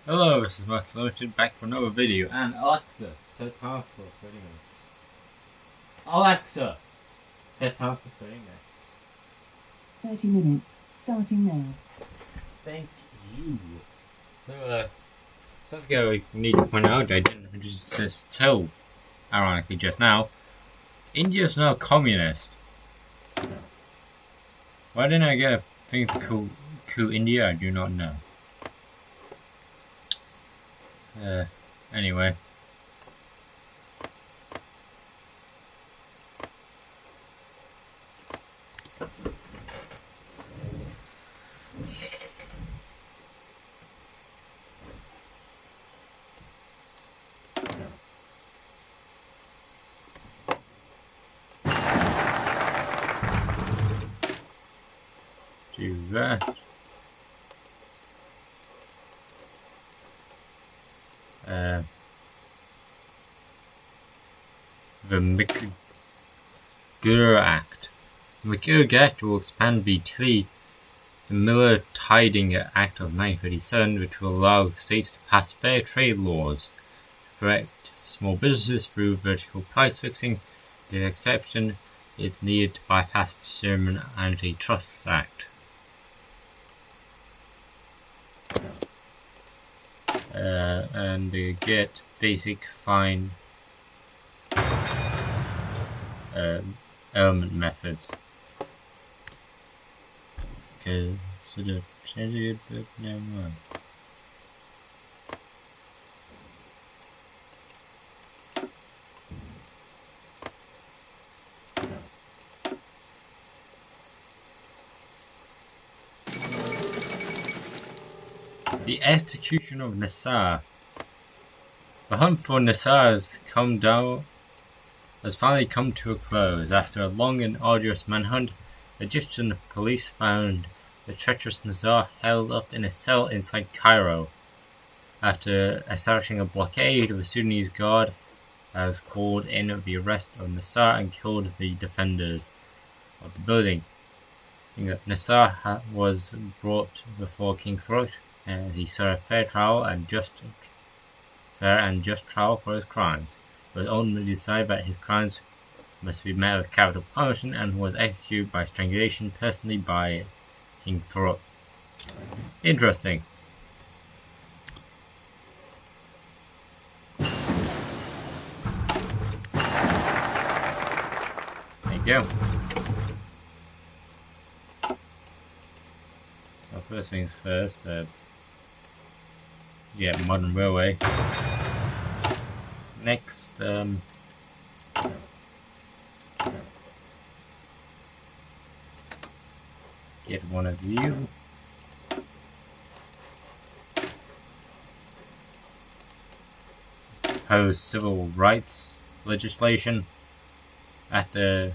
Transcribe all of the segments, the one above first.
Hello, this is Mark Limited back for another video, and Alexa, set time for 30 minutes. Alexa, set time for 30 minutes. 30 minutes, starting now. Thank you. So, something I need to point out, I didn't just tell, ironically just now, India's now communist. Why didn't I get a thing to coup India? I do not know. Anyway. Do that. The McGurr Act. The McGurr Act will expand the Miller-Tiding Act of 1937, which will allow states to pass fair trade laws to protect small businesses through vertical price fixing. This exception is needed to bypass the Sherman Antitrust Act. And they get basic fine element methods. Okay, so the change it, but never mind. The execution of Nassar. The hunt for Nassar has finally come to a close. After a long and arduous manhunt, Egyptian police found the treacherous Nassar held up in a cell inside Cairo. After establishing a blockade, the Sudanese guard has called in the arrest of Nassar and killed the defenders of the building. Nassar was brought before King Farouk, and he saw a fair and just trial for his crimes. It was ultimately decided that his crimes must be met with capital punishment, and was executed by strangulation personally by King Farouk. Interesting. There you go. Well, first things first, modern railway. Next, get one of you. Propose civil rights legislation. After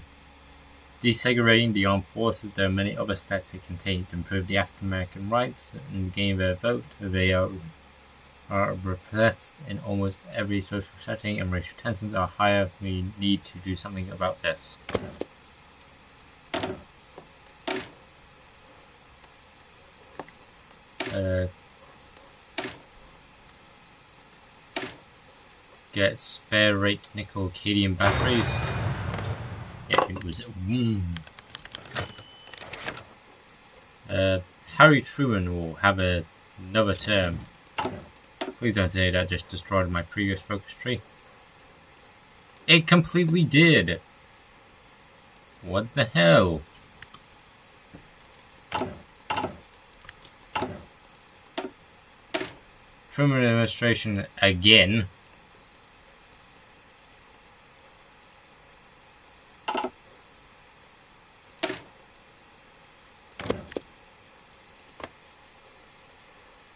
desegregating the armed forces, there are many other steps we can take to improve the African American rights and gain their vote. They are repressed in almost every social setting, and racial tensions are higher. We need to do something about this. Get spare rate nickel cadmium batteries. Yeah, it was. Harry Truman will have another term. Please don't say that just destroyed my previous focus tree. It completely did. What the hell? Truman administration again.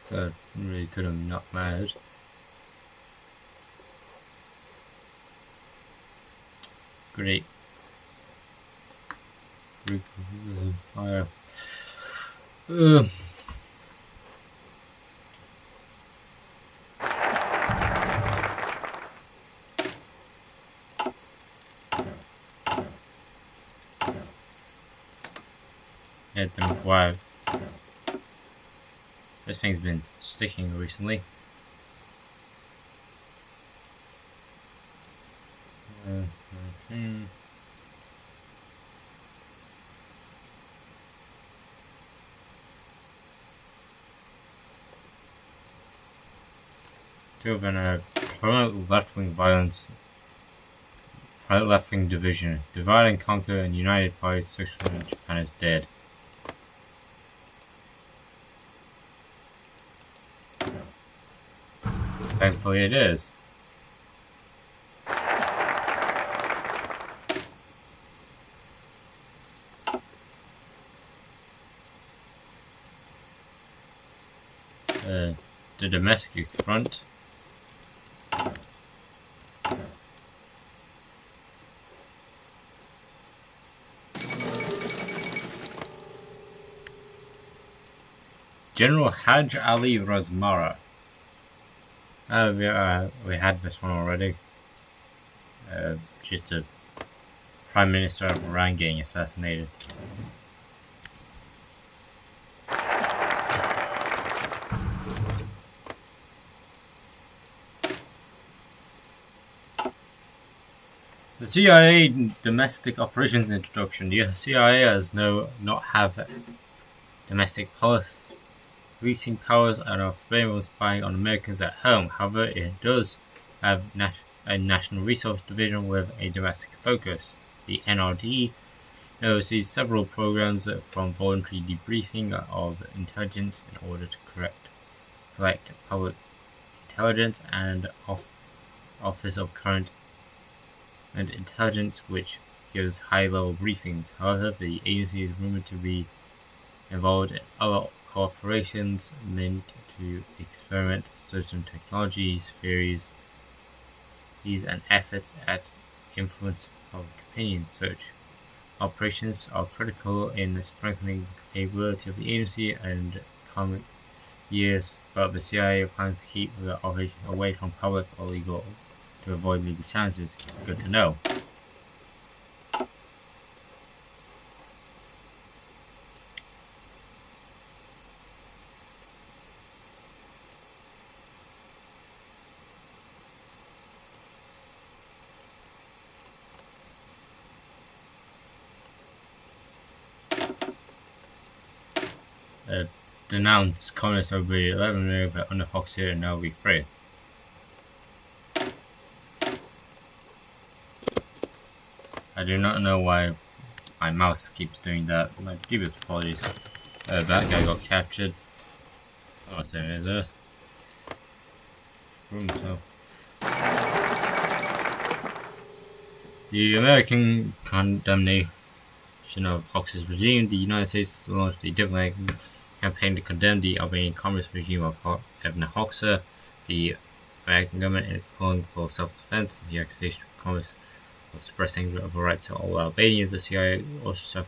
So really could have not mattered. Great. Fire. Hit them. Wow. This thing's been sticking recently. Two of them promote left-wing violence, promote left-wing division, divide and conquer, and united by Switzerland and Japan is dead. Thankfully it is. The domestic front. General Haj Ali Razmara. We had this one already. Just a Prime Minister of Iran getting assassinated. The CIA domestic operations introduction. The CIA has not have domestic policing powers and are forbidden from spying on Americans at home. However, it does have a National Resource Division with a domestic focus. The NRD oversees several programs from voluntary debriefing of intelligence in order to collect public intelligence and Office of Current and Intelligence, which gives high-level briefings. However, the agency is rumored to be involved in other corporations meant to experiment certain technologies, theories, and efforts at influence public opinion. Such operations are critical in strengthening the capability of the agency and coming years, but the CIA plans to keep the operations away from public or legal to avoid legal challenges. Good to know. Denounce communists over 11 million under Hoxie and now be free. I do not know why my mouse keeps doing that. My deepest apologies. That guy got captured. Oh, there it is. So. The American condemnation of Hoxie's regime, the United States launched a diplomatic campaign to condemn the Albanian communist regime of Evna Hoxha. The American government is calling for self-defense. The accusation of communists of suppressing the right to all Albanians. The CIA also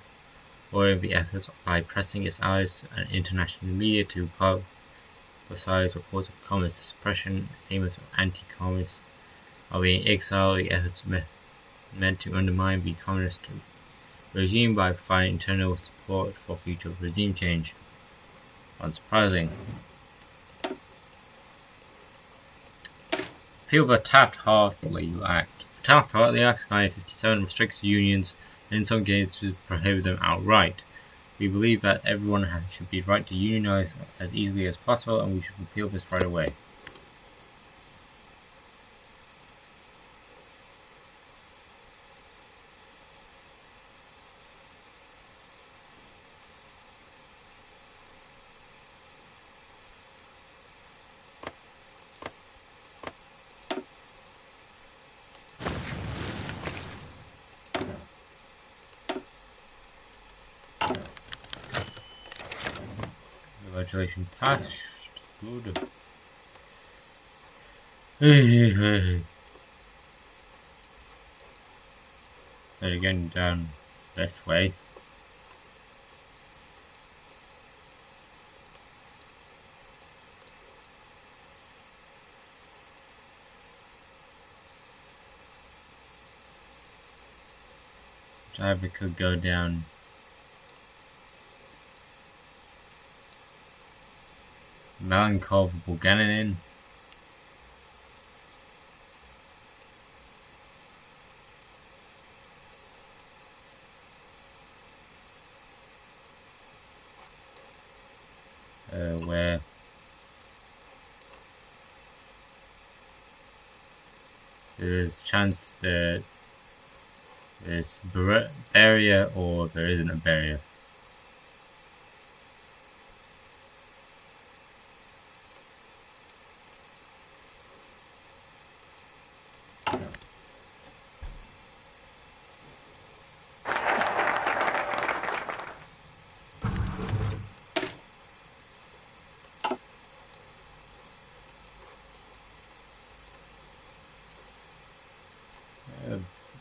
supported the efforts by pressing its allies and international media to publicize reports of communist suppression, famous anti-communist Albanian exile. The efforts meant to undermine the communist regime by providing internal support for future regime change. Unsurprising. Appeal the Taft-Hartley Act. The Taft-Hartley Act of 1957 restricts unions and in some cases prohibits them outright. We believe that everyone should be right to unionize as easily as possible, and we should repeal this right away. Congratulations, passed. Good. Hey. They're going down this way. We could go down. Melankov Bulganin. there's a chance that there's a barrier or there isn't a barrier.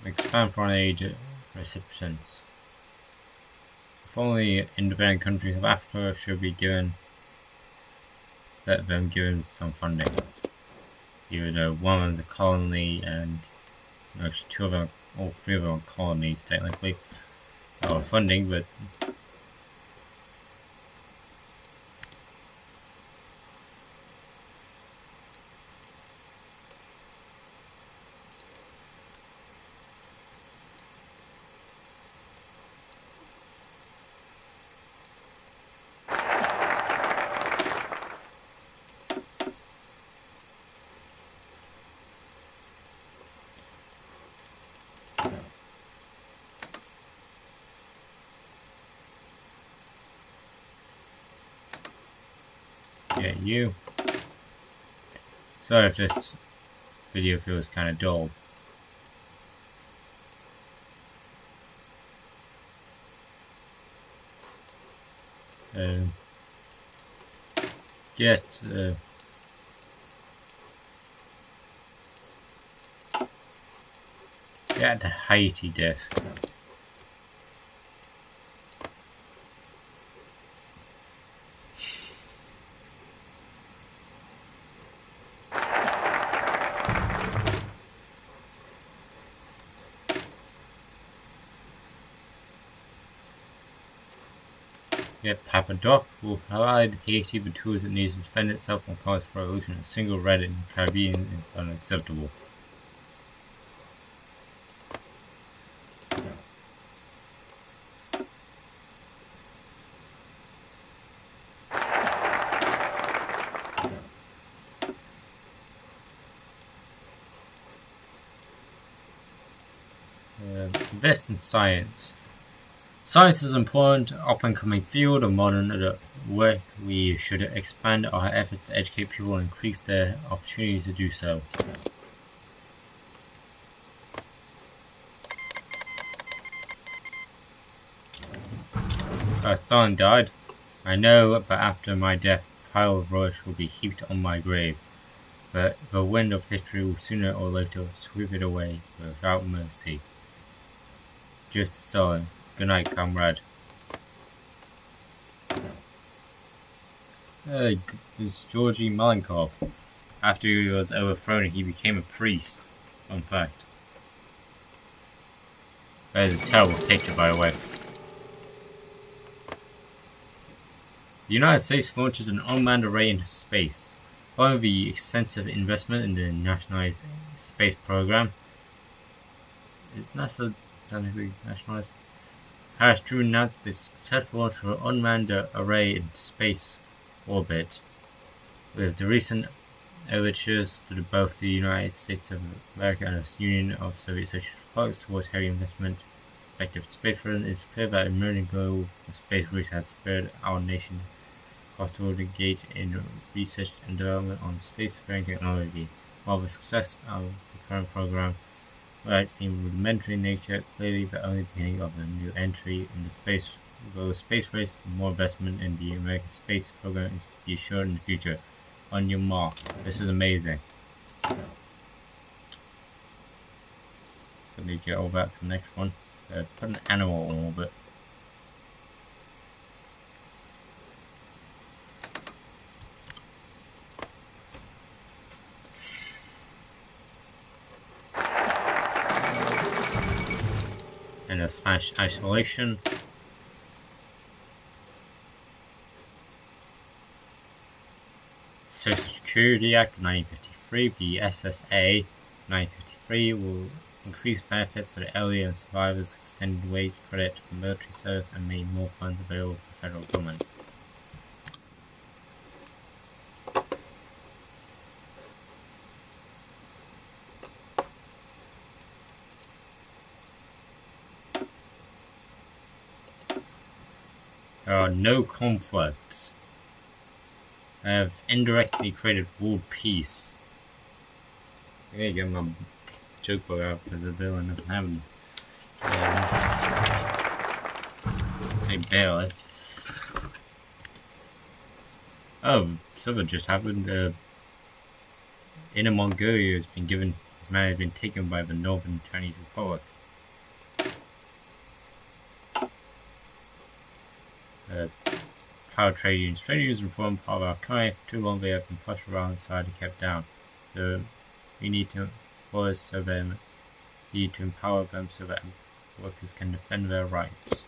Expand foreign aid recipients. If only independent countries of Africa should be given, let them given some funding. Even though one of them is a colony and actually two of them, all three of them are colonies technically, or funding, but yeah, you. Sorry if this video feels kind of dull. Get the Haiti desk. Yet Papa Doc will provide Haiti the tools it needs to defend itself from cause for revolution. A single red in the Caribbean is unacceptable. Invest in science. Science is an important up-and-coming field of modern work. We should expand our efforts to educate people and increase their opportunities to do so. Stalin died. I know that after my death, a pile of rubbish will be heaped on my grave, but the wind of history will sooner or later sweep it away without mercy. Just Stalin. Good night, comrade. It's Georgy Malenkov. After he was overthrown, he became a priest. Fun fact. That is a terrible picture, by the way. The United States launches an unmanned array into space. Following the extensive investment in the nationalized space program, is NASA technically nationalized? Harris Truman announced the successful launch of an unmanned array into space orbit. With the recent overtures to both the United States of America and the Union of Soviet Socialist Republics towards heavy investment effective space program, it's clear that emerging global space race has spurred our nation across to engage in research and development on spacefaring technology. While the success of the current program might seem rudimentary in nature, clearly the only beginning of a new entry in the global space race. More investment in the American space program is to be assured in the future. On your mark. This is amazing. So we get all that for the next one. Put an animal on orbit. And a Spanish isolation. Social Security Act of 1953, the SSA 1953 will increase benefits to the elderly and survivors, extended wage credit for military service, and made more funds available for the federal government. There are no conflicts. I have indirectly created world peace. I gotta get my joke book out for the villain of heaven. Say barely. Oh, something just happened. Inner Mongolia has been taken by the Northern Chinese Republic. Power trade unions. Trade unions are an important part of our economy. For too long they have been pushed around the side and kept down. So we need to empower them so that workers can defend their rights.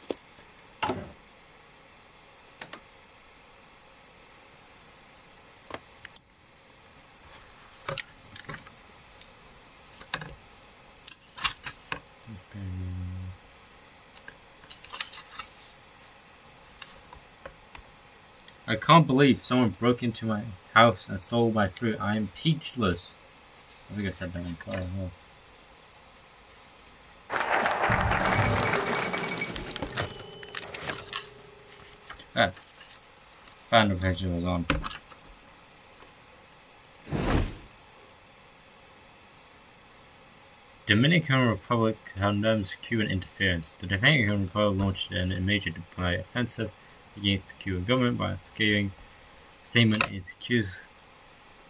I can't believe someone broke into my house and stole my fruit. I am peachless. I think I said that in part as well. Fan notification was on. Dominican Republic condemns Cuban interference. The Dominican Republic launched a major diplomatic offensive against the Cuban government by scathing statement it accused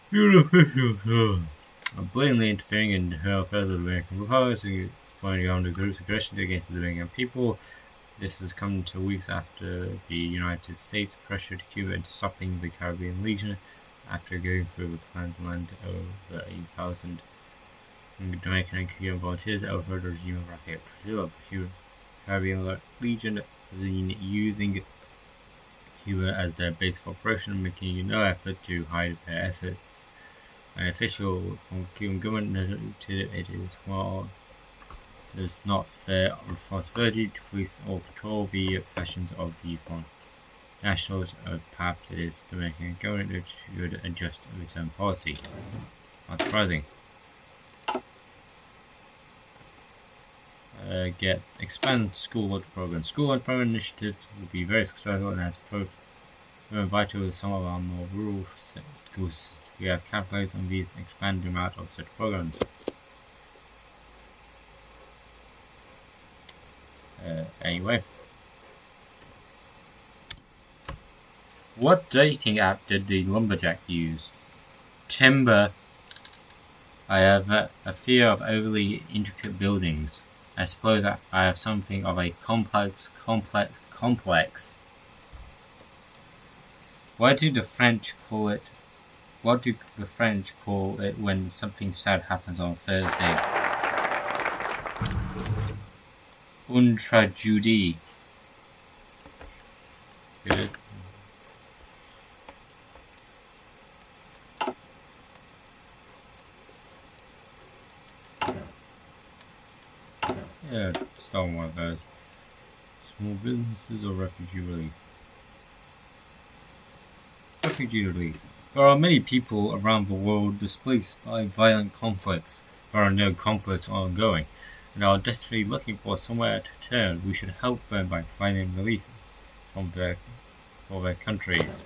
Cuban officials of blatantly interfering in the affairs of the Dominican Republic, exploiting the group's aggression against the Dominican people. This has come 2 weeks after the United States pressured Cuba into stopping the Caribbean Legion after going through the plan to land over 8,000 Dominican and Cuban volunteers over the regime of Rafael Trujillo. The Caribbean Legion has been using Cuba as their base of operation, making no effort to hide their efforts. An official from the Cuban government noted it is not their responsibility to police or control the passions of the foreign nationals. Perhaps it is the Dominican government that should adjust its own policy. Not surprising. Expand school lunch program. School lunch program initiatives will be very successful and has proven vital to some of our more rural schools. We have capitalized on these and expanded the amount of such programs. Anyway. What dating app did the lumberjack use? Timber. I have a fear of overly intricate buildings. I suppose I have something of a complex. What do the French call it when something sad happens on Thursday? Une tragédie. Good. Yeah, start one of those. Small businesses or refugee relief? Refugee relief. There are many people around the world displaced by violent conflicts. There are no conflicts ongoing, and are desperately looking for somewhere to turn. We should help them by providing relief for their countries.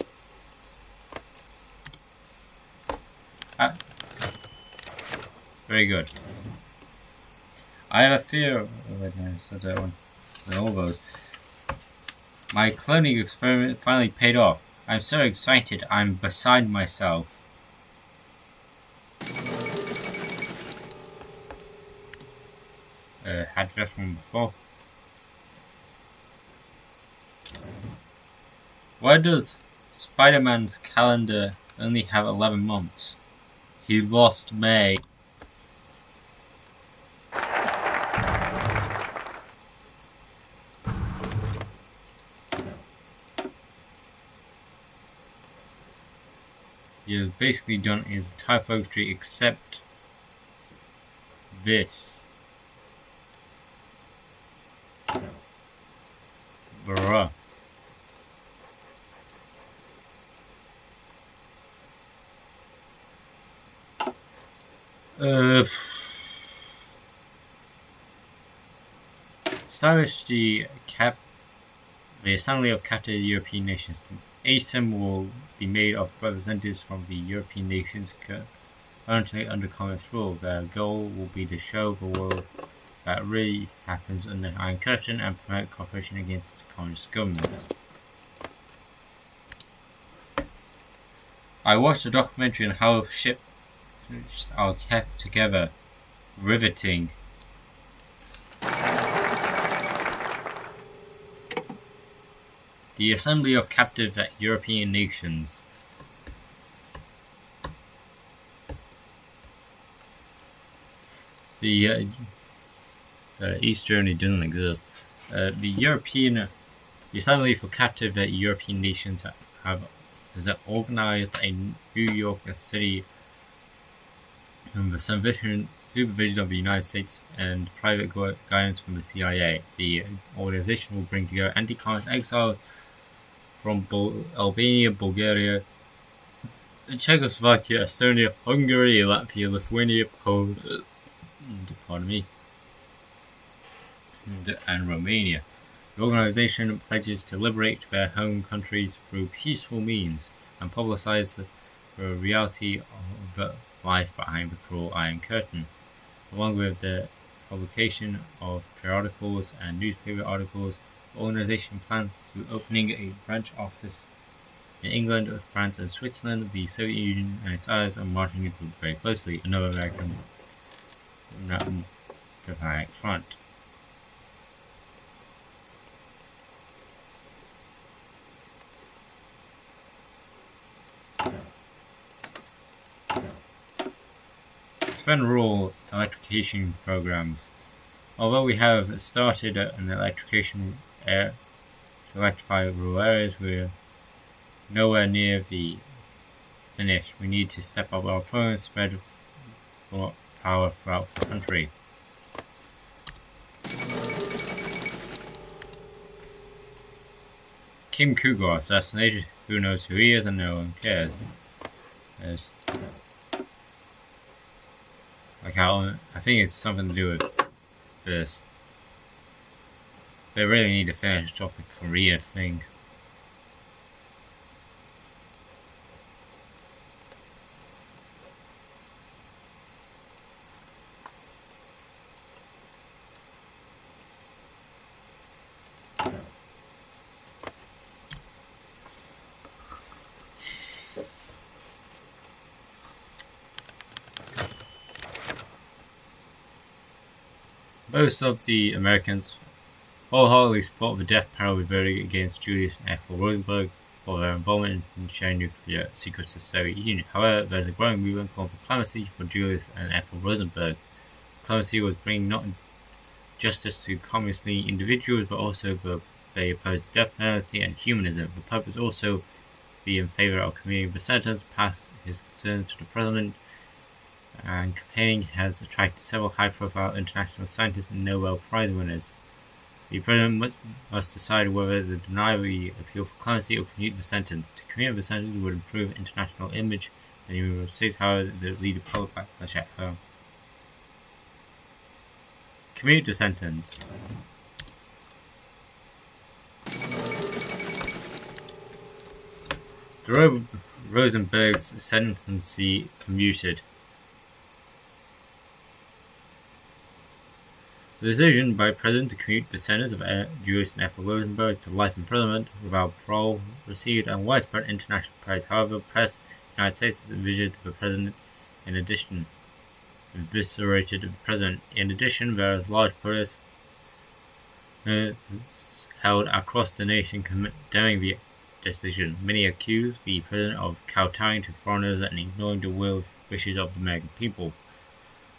Very good. I have a fear of that one. All those. My cloning experiment finally paid off. I'm so excited, I'm beside myself. Had this one before. Why does Spider-Man's calendar only have 11 months? He lost May. He has basically done his entire focus tree except this. Bruh. Establish the The Assembly of Captive European Nations. The ep7 will be made of representatives from the European nations currently under communist rule. Their goal will be to show the world that really happens under the Iron Curtain and promote cooperation against communist governments. I watched a documentary on how ships are kept together. Riveting. The Assembly of Captive European Nations. The East Germany doesn't exist. The Assembly for Captive European Nations has organized a New York City under the supervision of the United States and private guidance from the CIA. The organization will bring together anti-communist exiles from Albania, Bulgaria, Czechoslovakia, Estonia, Hungary, Latvia, Lithuania, Poland, and Romania. The organization pledges to liberate their home countries through peaceful means and publicize the reality of the life behind the cruel Iron Curtain, along with the publication of periodicals and newspaper articles. The organization plans to opening a branch office in England, France, and Switzerland. The Soviet Union and its allies are monitoring the group very closely. Another American diplomatic front. Suspend rural electrification programs. Although we have started an electrification to electrify rural areas, we're nowhere near the finish. We need to step up our programs, spread power throughout the country. Kim Cougar assassinated. Who knows who he is, and no one cares. I think it's something to do with this. They really need to finish off the Korea thing. Most of the Americans wholeheartedly support the death penalty verdict against Julius and Ethel Rosenberg for their involvement in sharing nuclear secrets with the Soviet Union. However, there is a growing movement calling for clemency for Julius and Ethel Rosenberg. Clemency was bringing not justice to communist individuals, but also they oppose the death penalty and humanism. The Pope is also be in favor of commuting the sentence, passed his concerns to the president, and campaigning has attracted several high-profile international scientists and Nobel Prize winners. The president must decide whether to deny the appeal for clemency or commute the sentence. To commute the sentence would improve international image in the United States, however, the lead to public backlash at home. Commute the sentence. The Rosenberg's sentence commuted. The decision by President to commute the sentence of Julius and Ethel Rosenberg to life imprisonment without parole received a widespread international praise. However, the press in the United States eviscerated the president. In addition, there is large protests held across the nation condemning the decision. Many accuse the president of kowtowing to foreigners and ignoring the wishes of the American people.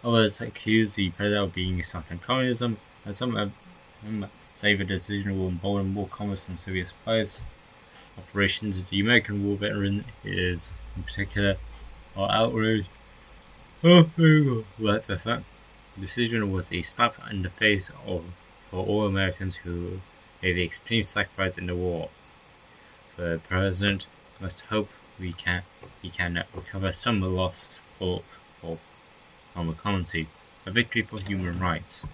Others accuse the president of being something communism, and some say the decision will embolden more commerce and Soviet supplies operations. The American war veteran is, in particular, are outraged. The decision was a slap in the face for all Americans who made the extreme sacrifice in the war. The president must hope he can recover some of the lost support on the clemency, a victory for human rights.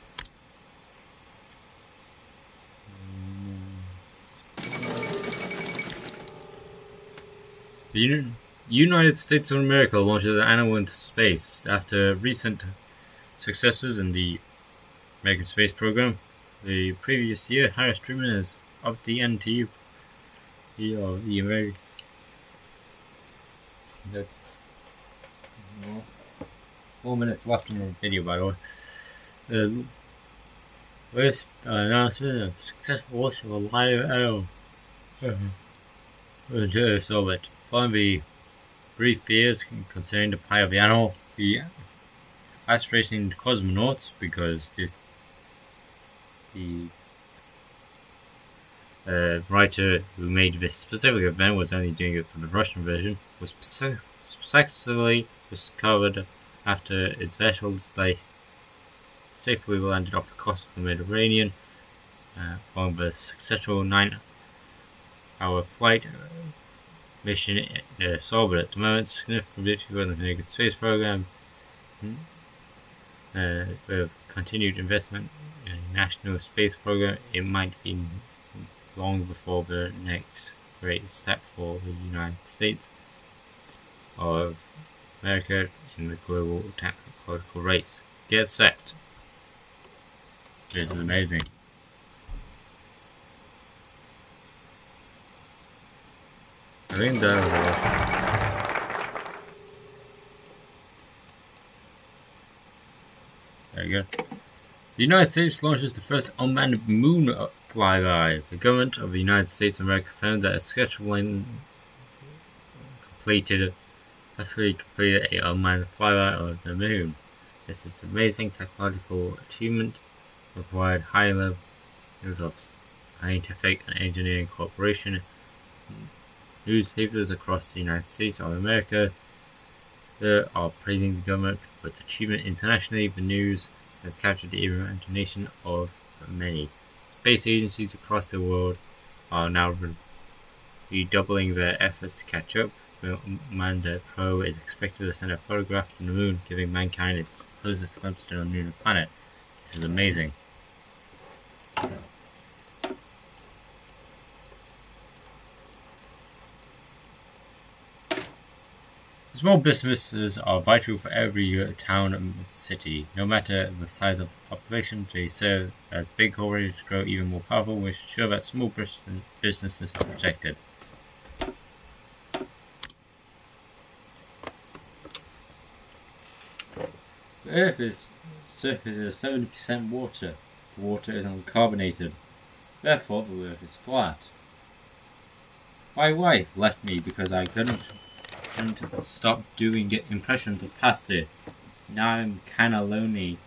The United States of America launched an animal into space after recent successes in the American space program. The previous year, Harris Truman has upped the ante. The American. 4 minutes left in the video, by the way. The latest announcement of successful launch of a live animal. So that following the brief fears concerning the plight of the animal, the aspiration cosmonauts, because the writer who made this specific event was only doing it for the Russian version, was successfully discovered after its vessels safely landed off the coast of the Mediterranean, following the successful 9-hour flight mission in Earth's orbit. At the moment, significant victory in the American space program, with continued investment in the national space program, it might be long before the next great step for the United States of America in the global technological race. Get set. This is amazing. I think that was awesome. There you go. The United States launches the first unmanned moon flyby. The government of the United States of America found that a scheduling successfully completed an unmanned flyby of the moon. This is an amazing technological achievement, required high levels of scientific and engineering cooperation. Newspapers across the United States of America are praising the government for its achievement internationally. The news has captured the imagination of many. Space agencies across the world are now redoubling their efforts to catch up. The Manda Pro is expected to send a photograph from the moon, giving mankind its closest glimpse to the lunar planet. This is amazing. Small businesses are vital for every town and city. No matter the size of the population, they serve as big corporations grow even more powerful, which ensure that small businesses are protected. The Earth's surface is 70% water. The water is uncarbonated. Therefore, the Earth is flat. My wife left me because I couldn't stop doing impressions of pasta. Now I'm kinda lonely.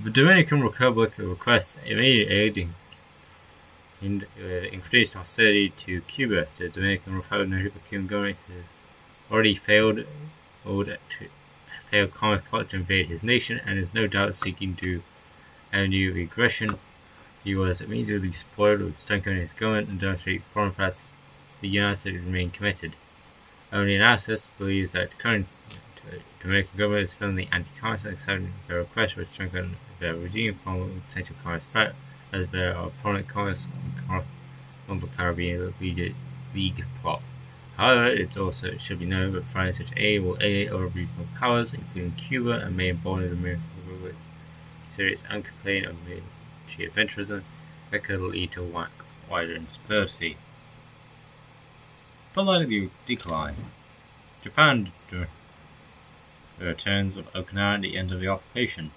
The Dominican Republic requests immediate aid and increased hostility to Cuba. The Dominican Republic government has already failed comic plot to invade his nation and is no doubt seeking to anew aggression. He was immediately supported with strengthening his government and demonstrate foreign threats. The United States remain committed. Only analysis believes that the current Dominican government is firmly anti-communist, accepting their request to strengthen their regime from potential communist threat, as there are prominent communists on the Caribbean League plot. However, it also should be noted that finding such aid will alienate other regional powers, including Cuba, and may embolden the Dominican Republic serious uncomplained of military adventurism that could lead to wider instability. Political decline. Japan the returns of Okinawa at the end of the occupation.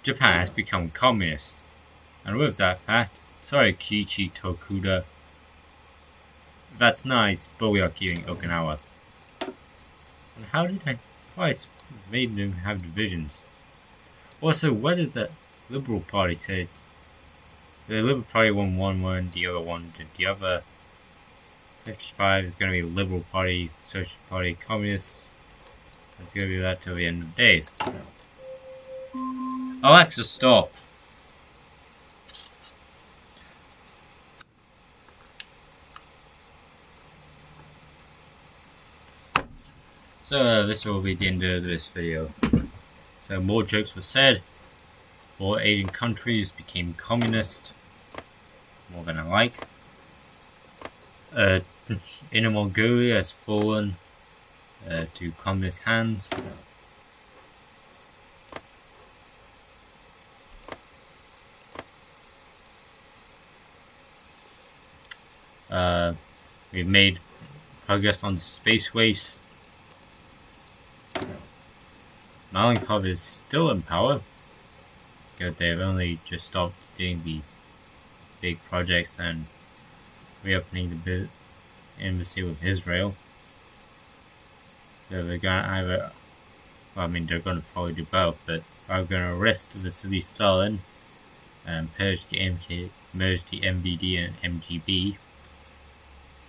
Japan has become communist, and with that fact, sorry Kiichi Tokuda, that's nice, but we are keeping Okinawa. And why it's made them have divisions? Also, what did the Liberal Party say? The Liberal Party won one, the other one did the other. 55 is going to be Liberal Party, Social Party, Communists. It's going to be that till the end of days. Alexa, stop. So this will be the end of this video. So more jokes were said. More Asian countries became communist. More than I like. Inner Mongolia has fallen to communist hands. We've made progress on the space race. Malenkov is still in power, because they've only just stopped doing the big projects and reopening the embassy with Israel. So they're gonna either, well, I mean, they're gonna probably do both, but are gonna arrest Vasily Stalin and merge the MVD and MGB,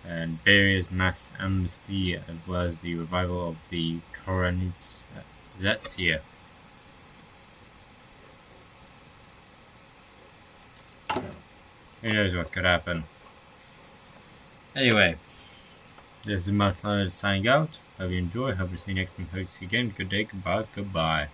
and Beria's mass amnesty, as well as the revival of the Korenizatsiya. Who knows what could happen. Anyway, this is Martin signing out. Hope you enjoy. Hope to see you next time. Hope to see you again. Good day, goodbye, goodbye.